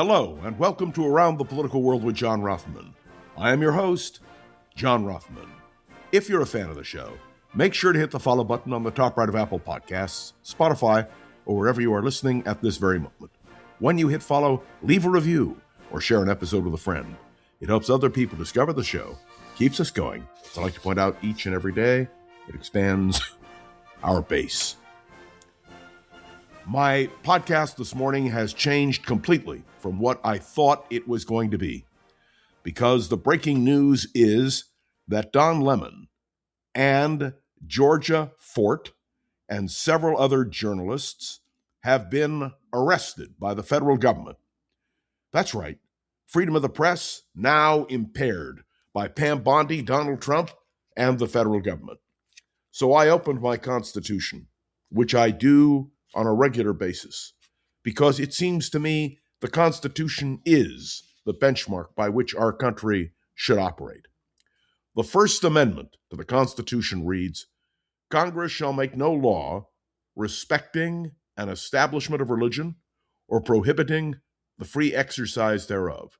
Hello, and welcome to Around the Political World with John Rothman. I am your host, John Rothman. If you're a fan of the show, make sure to hit the follow button on the top right of Apple Podcasts, Spotify, or wherever you are listening at this very moment. When you hit follow, leave a review or share an episode with a friend. It helps other people discover the show, keeps us going. As I like to point out each and every day, it expands our base. My podcast this morning has changed completely from what I thought it was going to be, because the breaking news is that Don Lemon and Georgia Fort and several other journalists have been arrested by the federal government. That's right. Freedom of the press now impaired by Pam Bondi, Donald Trump, and the federal government. So I opened my Constitution, which I do on a regular basis, because it seems to me the Constitution is the benchmark by which our country should operate. The First Amendment to the Constitution reads, "Congress shall make no law respecting an establishment of religion or prohibiting the free exercise thereof,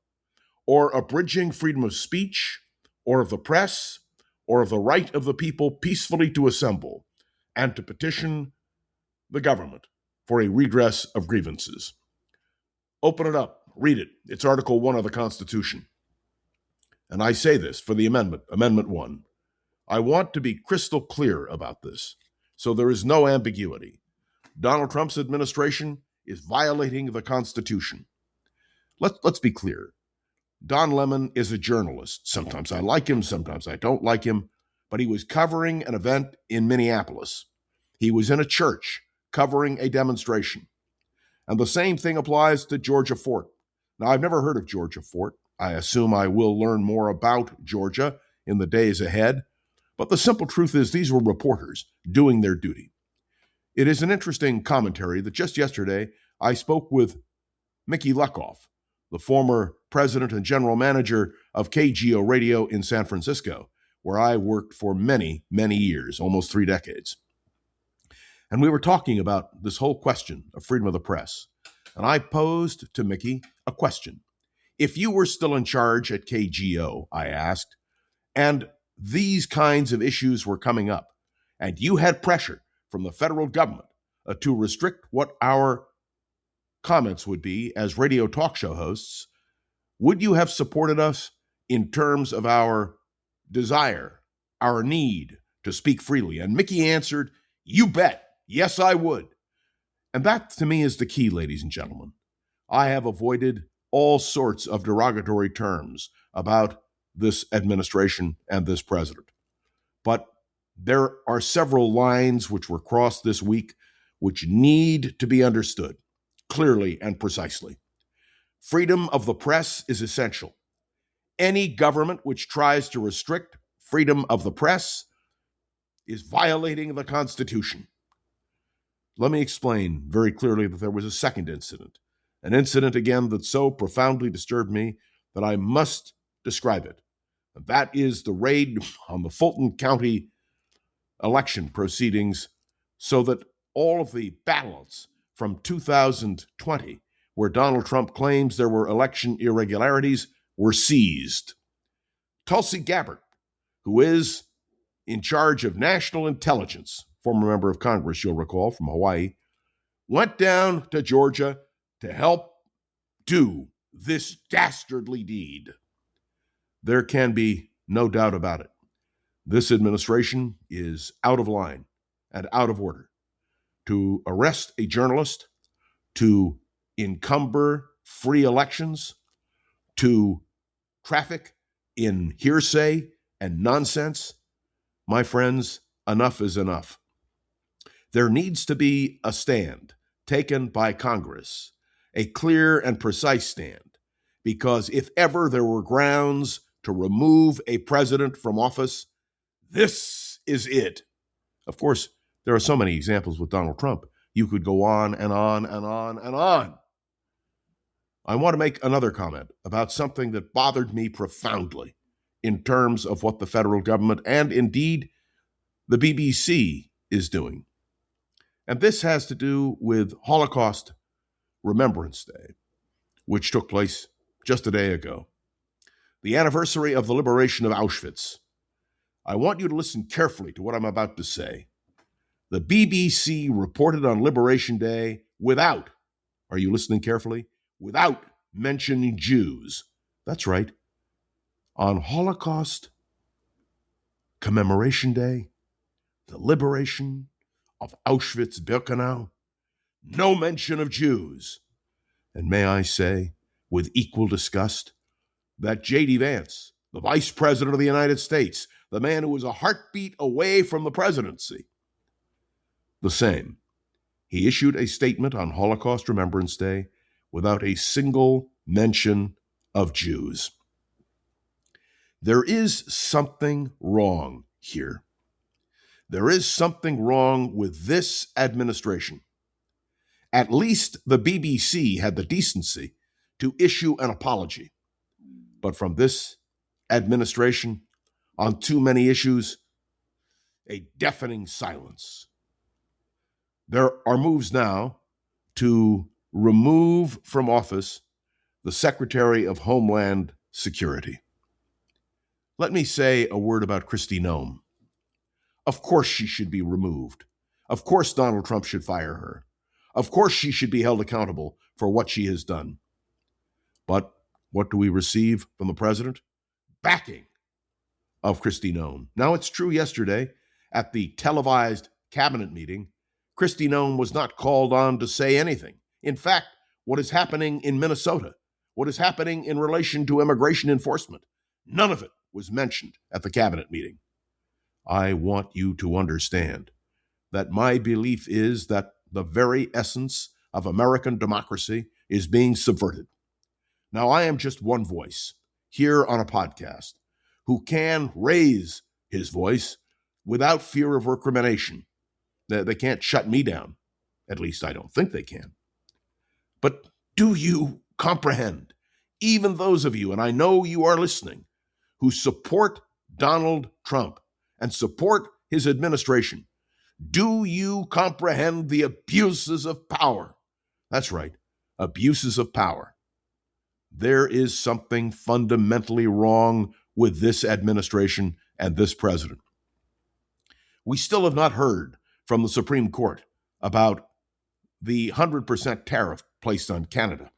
or abridging freedom of speech, or of the press, or of the right of the people peacefully to assemble, and to petition the government for a redress of grievances." Open it up, read it. It's Article 1 of the Constitution. And I say this for the amendment, Amendment 1. I want to be crystal clear about this, so there is no ambiguity. Donald Trump's administration is violating the Constitution. Let's be clear. Don Lemon is a journalist. Sometimes I like him, sometimes I don't like him, but he was covering an event in Minneapolis. He was in a church covering a demonstration. And the same thing applies to Georgia Fort. Now, I've never heard of Georgia Fort. I assume I will learn more about Georgia in the days ahead. But the simple truth is these were reporters doing their duty. It is an interesting commentary that just yesterday I spoke with Mickey Lukoff, the former president and general manager of KGO Radio in San Francisco, where I worked for many, many years, almost 3 decades. And we were talking about this whole question of freedom of the press. And I posed to Mickey a question. If you were still in charge at KGO, I asked, and these kinds of issues were coming up, and you had pressure from the federal government to restrict what our comments would be as radio talk show hosts, would you have supported us in terms of our desire, our need to speak freely? And Mickey answered, "You bet. Yes, I would." And that, to me, is the key, ladies and gentlemen. I have avoided all sorts of derogatory terms about this administration and this president. But there are several lines which were crossed this week which need to be understood clearly and precisely. Freedom of the press is essential. Any government which tries to restrict freedom of the press is violating the Constitution. Let me explain very clearly that there was a second incident, an incident, again, that so profoundly disturbed me that I must describe it. And that is the raid on the Fulton County election proceedings, so that all of the ballots from 2020, where Donald Trump claims there were election irregularities, were seized. Tulsi Gabbard, who is in charge of national intelligence, former member of Congress, you'll recall, from Hawaii, went down to Georgia to help do this dastardly deed. There can be no doubt about it. This administration is out of line and out of order. To arrest a journalist, to encumber free elections, to traffic in hearsay and nonsense, my friends, enough is enough. There needs to be a stand taken by Congress, a clear and precise stand, because if ever there were grounds to remove a president from office, this is it. Of course, there are so many examples with Donald Trump. You could go on and on and on and on. I want to make another comment about something that bothered me profoundly in terms of what the federal government and indeed the BBC is doing. And this has to do with Holocaust Remembrance Day. which took place just a day ago, the anniversary of the liberation of Auschwitz. I want you to listen carefully to what I'm about to say. The BBC reported on Liberation Day without, are you listening carefully? Without mentioning Jews. That's right. On Holocaust Commemoration Day, the liberation of Auschwitz-Birkenau, no mention of Jews. And may I say, with equal disgust, that J.D. Vance, the Vice President of the United States, the man who was a heartbeat away from the presidency, the same. He issued a statement on Holocaust Remembrance Day without a single mention of Jews. There is something wrong here. There is something wrong with this administration. At least the BBC had the decency to issue an apology. But from this administration, on too many issues, a deafening silence. There are moves now to remove from office the Secretary of Homeland Security. Let me say a word about Kristi Noem. Of course she should be removed. Of course Donald Trump should fire her. Of course she should be held accountable for what she has done. But what do we receive from the president? Backing of Kristi Noem. Now, it's true yesterday at the televised cabinet meeting, Kristi Noem was not called on to say anything. In fact, what is happening in Minnesota, what is happening in relation to immigration enforcement, none of it was mentioned at the cabinet meeting. I want you to understand that my belief is that the very essence of American democracy is being subverted. Now, I am just one voice here on a podcast who can raise his voice without fear of recrimination. They can't shut me down. At least I don't think they can. But do you comprehend, even those of you, and I know you are listening, who support Donald Trump and support his administration, do you comprehend the abuses of power? That's right, abuses of power. There is something fundamentally wrong with this administration and this president. We still have not heard from the Supreme Court about the 100% tariff placed on Canada.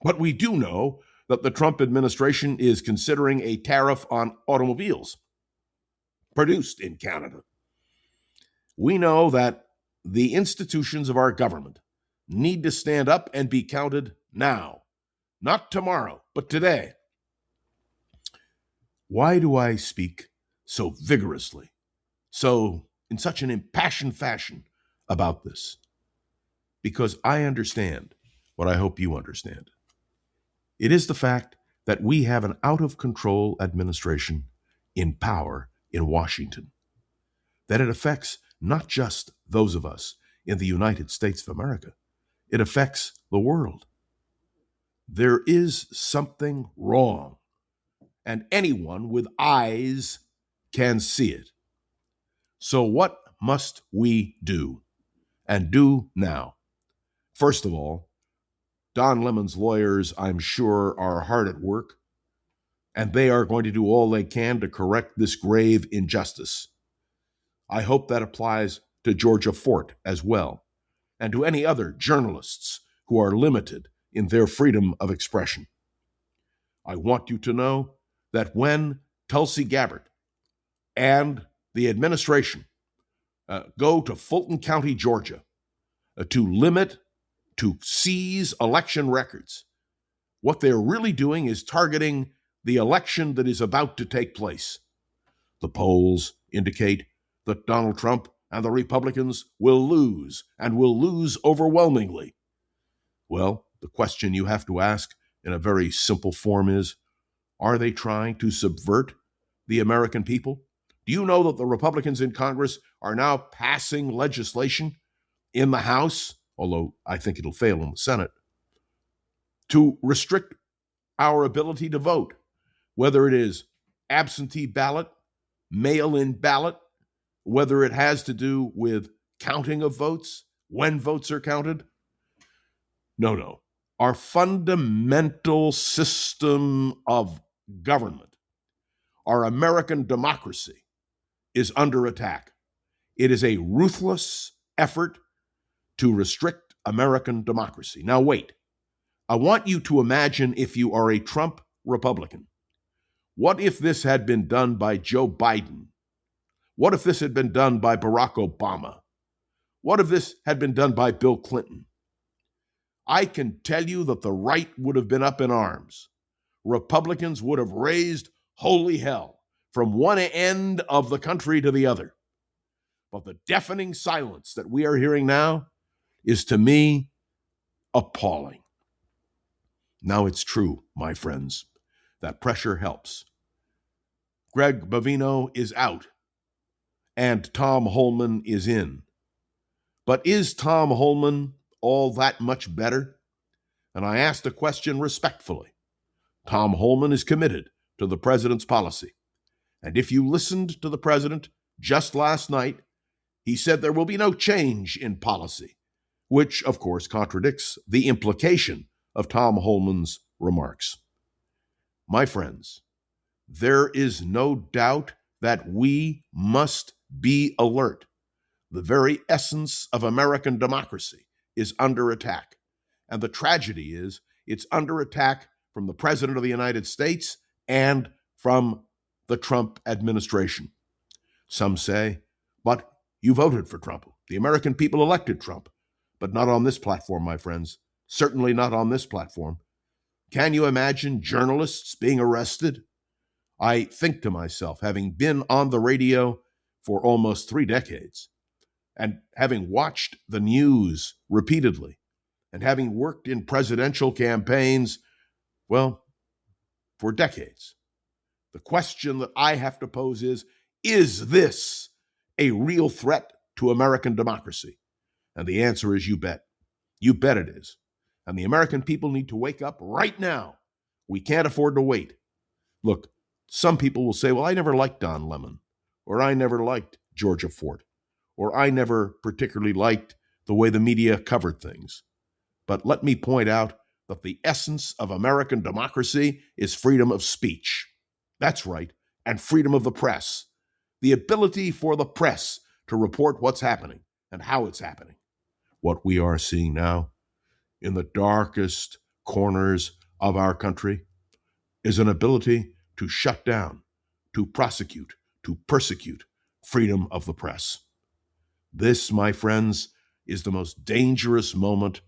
But we do know that the Trump administration is considering a tariff on automobiles produced in Canada. We know that the institutions of our government need to stand up and be counted now, not tomorrow, but today. Why do I speak so vigorously, in such an impassioned fashion about this? Because I understand what I hope you understand. It is the fact that we have an out-of-control administration in power in Washington, that it affects not just those of us in the United States of America, it affects the world. There is something wrong, and anyone with eyes can see it. So what must we do, and do now? First of all, Don Lemon's lawyers, I'm sure, are hard at work, and they are going to do all they can to correct this grave injustice. I hope that applies to Georgia Fort as well, and to any other journalists who are limited in their freedom of expression. I want you to know that when Tulsi Gabbard and the administration go to Fulton County, Georgia, to seize election records, what they're really doing is targeting the election that is about to take place. The polls indicate that Donald Trump and the Republicans will lose, and will lose overwhelmingly. Well, the question you have to ask in a very simple form is, are they trying to subvert the American people? Do you know that the Republicans in Congress are now passing legislation in the House, although I think it'll fail in the Senate, to restrict our ability to vote, whether it is absentee ballot, mail-in ballot, whether it has to do with counting of votes, when votes are counted? No. Our fundamental system of government, our American democracy, is under attack. It is a ruthless effort to restrict American democracy. Now, wait. I want you to imagine if you are a Trump Republican. What if this had been done by Joe Biden? What if this had been done by Barack Obama? What if this had been done by Bill Clinton? I can tell you that the right would have been up in arms. Republicans would have raised holy hell from one end of the country to the other. But the deafening silence that we are hearing now is, to me, appalling. Now, it's true, my friends, that pressure helps. Greg Bovino is out, and Tom Homan is in. But is Tom Homan all that much better? And I ask the question respectfully. Tom Homan is committed to the president's policy. And if you listened to the president just last night, he said there will be no change in policy, which, of course, contradicts the implication of Tom Homan's remarks. My friends, there is no doubt that we must be alert. The very essence of American democracy is under attack. And the tragedy is it's under attack from the President of the United States and from the Trump administration. Some say, but you voted for Trump. The American people elected Trump. But not on this platform, my friends. Certainly not on this platform. Can you imagine journalists being arrested? I think to myself, having been on the radio for almost 3 decades, and having watched the news repeatedly, and having worked in presidential campaigns, well, for decades, the question that I have to pose is this a real threat to American democracy? And the answer is you bet. You bet it is. And the American people need to wake up right now. We can't afford to wait. Look, some people will say, well, I never liked Don Lemon, or I never liked Georgia Fort, or I never particularly liked the way the media covered things. But let me point out that the essence of American democracy is freedom of speech. That's right, and freedom of the press. The ability for the press to report what's happening and how it's happening. What we are seeing now in the darkest corners of our country is an ability to shut down, to prosecute, to persecute freedom of the press. This, my friends, is the most dangerous moment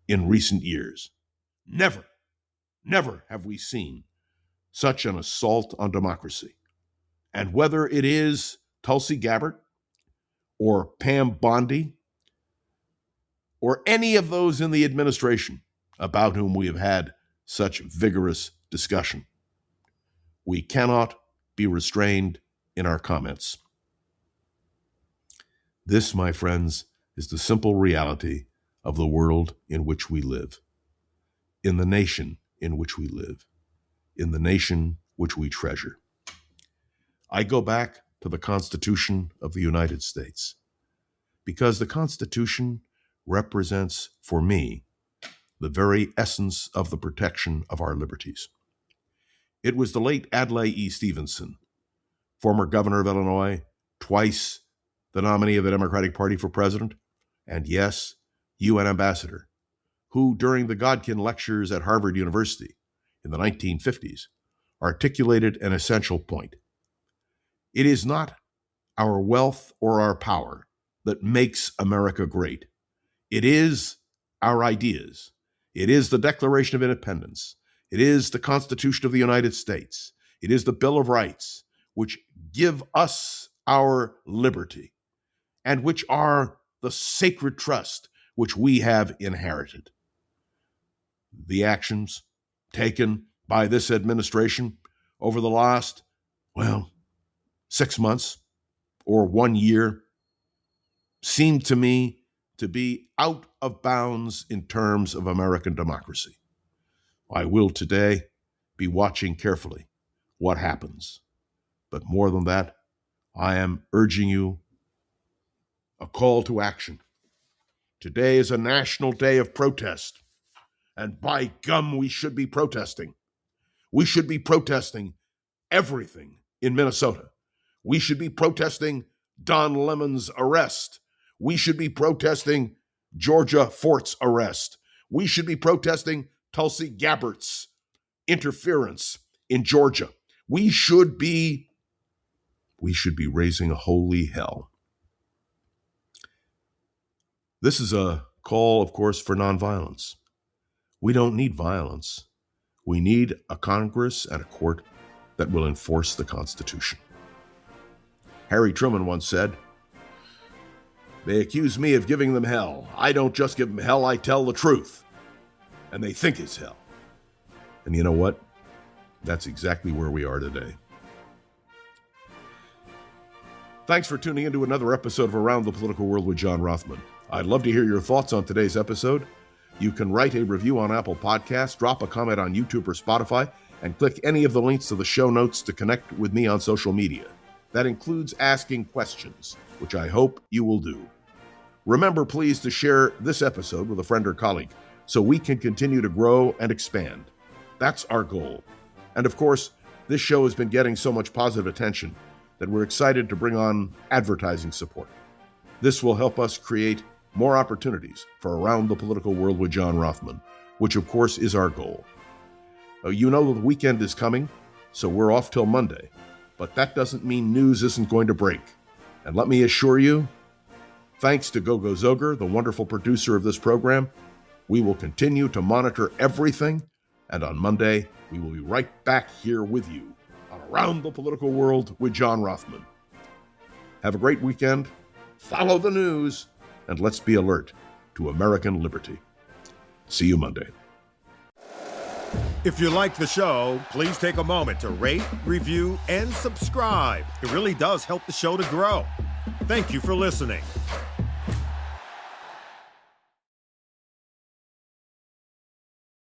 in recent years. Never have we seen such an assault on democracy. And whether it is Tulsi Gabbard or Pam Bondi or any of those in the administration about whom we have had such vigorous discussion, we cannot be restrained in our comments. This, my friends, is the simple reality of the world in which we live, in the nation in which we live, in the nation which we treasure. I go back to the Constitution of the United States because the Constitution represents, for me, the very essence of the protection of our liberties. It was the late Adlai E. Stevenson, former governor of Illinois, twice the nominee of the Democratic Party for president, and yes, UN ambassador, who during the Godkin lectures at Harvard University in the 1950s articulated an essential point. It is not our wealth or our power that makes America great. It is our ideas. It is the Declaration of Independence. It is the Constitution of the United States. It is the Bill of Rights, which give us our liberty and which are the sacred trust which we have inherited. The actions taken by this administration over the last, 6 months or 1 year seem to me to be out of bounds in terms of American democracy. I will today be watching carefully what happens. But more than that, I am urging you a call to action. Today is a national day of protest, And by gum, we should be protesting. We should be protesting everything in Minnesota. We should be protesting Don Lemon's arrest. We should be protesting Georgia Fort's arrest. We should be protesting Tulsi Gabbard's interference in Georgia. We should be raising holy hell. This is a call, of course, for nonviolence. We don't need violence. We need a Congress and a court that will enforce the Constitution. Harry Truman once said, "They accuse me of giving them hell. I don't just give them hell, I tell the truth. And they think it's hell." And you know what? That's exactly where we are today. Thanks for tuning into another episode of Around the Political World with John Rothman. I'd love to hear your thoughts on today's episode. You can write a review on Apple Podcasts, drop a comment on YouTube or Spotify, and click any of the links to the show notes to connect with me on social media. That includes asking questions, which I hope you will do. Remember, please, to share this episode with a friend or colleague so we can continue to grow and expand. That's our goal. And of course, this show has been getting so much positive attention that we're excited to bring on advertising support. This will help us create more opportunities for Around the Political World with John Rothman, which of course is our goal. You know the weekend is coming, so we're off till Monday, but that doesn't mean news isn't going to break. And let me assure you, thanks to Gogo Zoger, the wonderful producer of this program, we will continue to monitor everything, and on Monday, we will be right back here with you on Around the Political World with John Rothman. Have a great weekend, follow the news, and let's be alert to American liberty. See you Monday. If you like the show, please take a moment to rate, review, and subscribe. It really does help the show to grow. Thank you for listening.